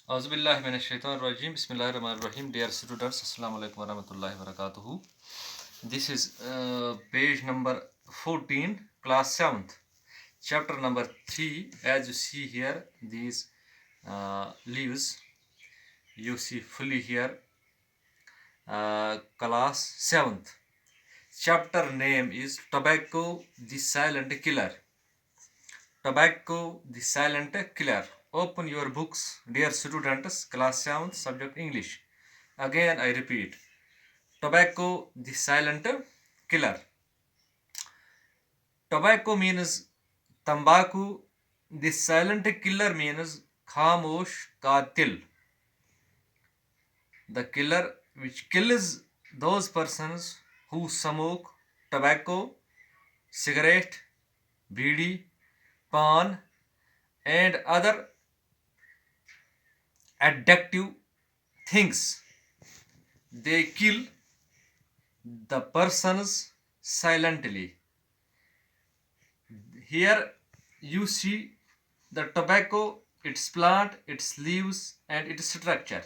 Auzubillahi minash-shaytanir-rajim. Bismillahir-rahmanir-rahim. Dear students, Assalamu alaikum warahmatullahi wabarakatuh. This is page number 14, class 7th, chapter number 3. As you see here, these leaves, you see fully here, class 7th. Chapter name is Tobacco, the Silent Killer. Tobacco, the Silent Killer. Open your books, dear students, class 7th, subject English. Again, I repeat, tobacco, the silent killer. Tobacco means tambaku, the silent killer means khamosh katil. The killer which kills those persons who smoke tobacco, cigarette, bidi, pan, and other addictive things. They kill the persons silently. Here you see the tobacco, its plant, its leaves, and its structure.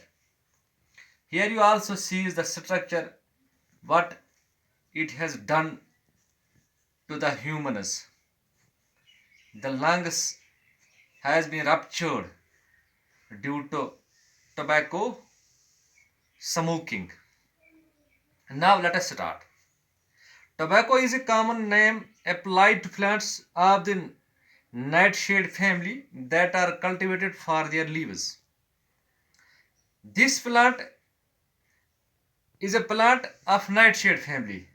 Here you also see the structure, what it has done to the humans. The lungs has been ruptured due to tobacco smoking. Now let us start. Tobacco is a common name applied to plants of the nightshade family that are cultivated for their leaves. This plant is a plant of nightshade family,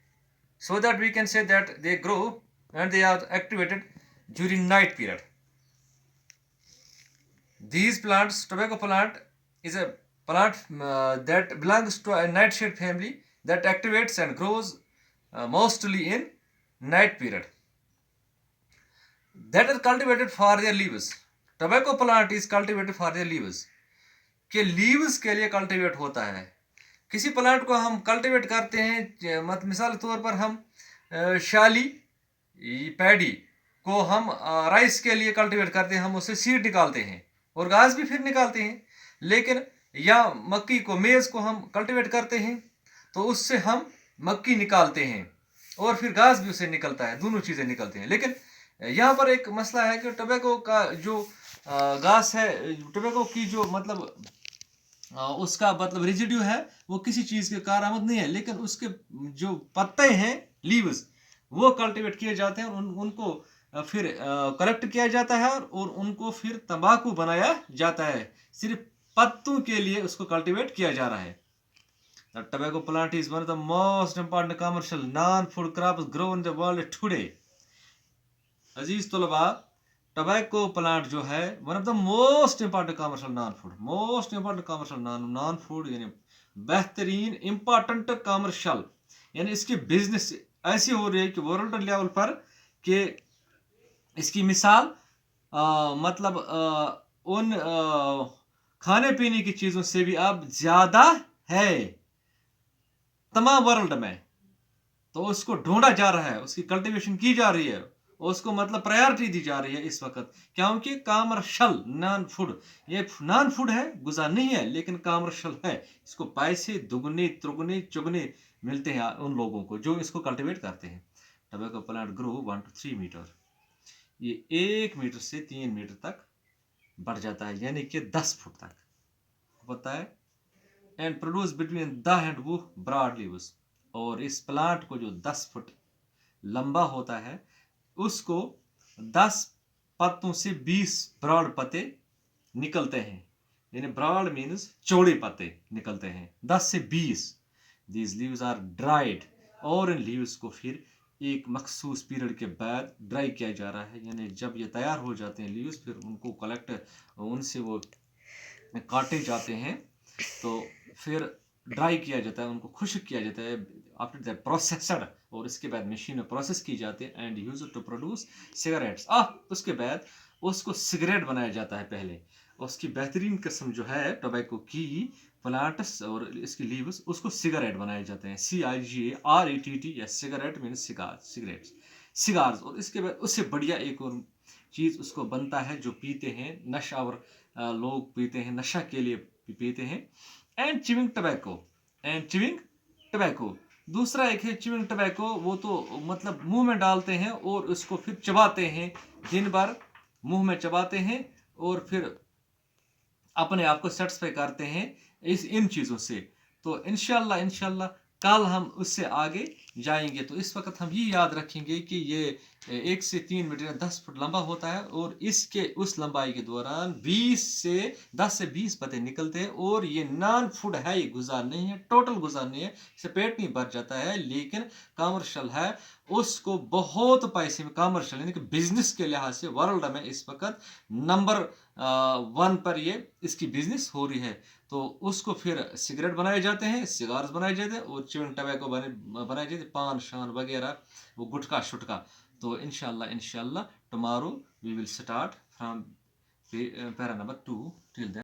so that we can say that they grow and they are activated during night period. These plants, tobacco plant is a plant that belongs to a nightshade family that activates and grows mostly in night period. That are cultivated for their leaves. Tobacco plant is cultivated for their leaves. कि leaves के लिए cultivate होता है. किसी plant को हम cultivate करते हैं, मिसाल के तौर पर हम शाली पैडी को हम राइस के लिए कल्टीवेट करते हैं, हम उससे सीड निकालते हैं और घास भी फिर निकालते हैं. लेकिन या मक्की को, मेज़ को हम कल्टीवेट करते हैं तो उससे हम मक्की निकालते हैं और फिर घास भी उससे निकलता है, दोनों चीज़ें निकलती हैं. लेकिन यहाँ पर एक मसला है कि टोबैको का जो घास है, टोबैको की जो मतलब उसका मतलब रेजिड्यू है, वो किसी चीज़ के कारामद नहीं है, लेकिन उसके जो पत्ते हैं, लीव्स, वो कल्टीवेट किए जाते हैं और उनको फिर कलेक्ट किया जाता है और उनको फिर तंबाकू बनाया जाता है. सिर्फ पत्तों के लिए उसको कल्टीवेट किया जा रहा है. The tobacco plant is one of the most important commercial non-food crops grown in the world today. अजीज तलबा, टोबैको प्लांट जो है one of the most important commercial non food यानी बेहतरीन इंपॉर्टेंट कमर्शियल, यानी इसकी बिजनेस ऐसी हो रही है कि वर्ल्ड लेवल पर कि इसकी मिसाल मतलब उन खाने पीने की चीज़ों से भी अब ज़्यादा है तमाम वर्ल्ड में. तो उसको ढूंढा जा रहा है, उसकी कल्टीवेशन की जा रही है, उसको मतलब प्रायोरिटी दी जा रही है इस वक्त, क्योंकि कमर्शियल नॉन फूड, ये नॉन फूड है, गुज़ा नहीं है, लेकिन कमर्शियल है. इसको पैसे दुगने त्रिगुने चुगने मिलते हैं उन लोगों को जो इसको कल्टीवेट करते हैं. Tobacco plant grow 1 to 3 metre, ये 1 मीटर से 3 मीटर तक बढ़ जाता है, यानी कि 10 फुट तक होता है. And produce between 10 and 12 broad leaves. और इस प्लांट को जो 10 फुट लंबा होता है, उसको 10 पत्तों से 20 ब्रॉड पत्ते निकलते हैं, यानी ब्रॉड मीन्स चौड़े पत्ते निकलते हैं, 10 से 20. दीज लीव्स आर ड्राइड, और इन लीव्स को फिर एक मखसूस पीरियड के बाद ड्राई किया जा रहा है, यानी जब ये तैयार हो जाते हैं लीव्स, फिर उनको कलेक्ट, उनसे वो काटे जाते हैं, तो फिर ड्राई किया जाता है, उनको खुश्क किया जाता है आफ्टर दैट प्रोसेसड, और इसके बाद मशीन में प्रोसेस की जाती है and use to produce cigarettes. उसके बाद उसको सिगरेट बनाया जाता है. पहले उसकी बेहतरीन किस्म जो है टोबैको की प्लांट्स और इसकी लीव्स, उसको सिगरेट बनाए जाते हैं, CIGARETT, या सिगरेट मीन सिगरेट्स, सिगार्स. और इसके बाद उससे बढ़िया एक और चीज़ उसको बनता है जो पीते हैं नशावर लोग पीते हैं, नशा के लिए पीते हैं. And chewing tobacco, and chewing tobacco, दूसरा एक है चिविंग टबैको, वो तो मतलब मुंह में डालते हैं और उसको फिर चबाते हैं, दिन भर मुंह में चबाते हैं और फिर अपने आप को सेटिस्फाई करते हैं इन चीज़ों से. तो इंशाल्लाह इंशाल्लाह कल हम उससे आगे जाएंगे. तो इस वक्त हम ये याद रखेंगे कि ये 1 से 3 मीटर या 10 फुट लंबा होता है और इसके उस लंबाई के दौरान 10 से 20 पत्ते निकलते हैं. और ये नॉन फूड है, ये गुज़ा नहीं है, टोटल गुज़ा नहीं है, इससे पेट नहीं भर जाता है, लेकिन कमर्शियल है. उसको बहुत पैसे में, कमर्शियल यानी कि बिजनेस के लिहाज से वर्ल्ड में इस वक्त नंबर 1 पर ये इसकी बिजनेस हो रही है. तो उसको फिर सिगरेट बनाए जाते हैं, सिगार्स बनाए जाते हैं और च्युइंग टबैको बनाए जाते हैं, पान शान वगैरह, वो गुटखा शुटका. तो इंशाल्लाह इंशाल्लाह tomorrow we will start from para number 2. Till then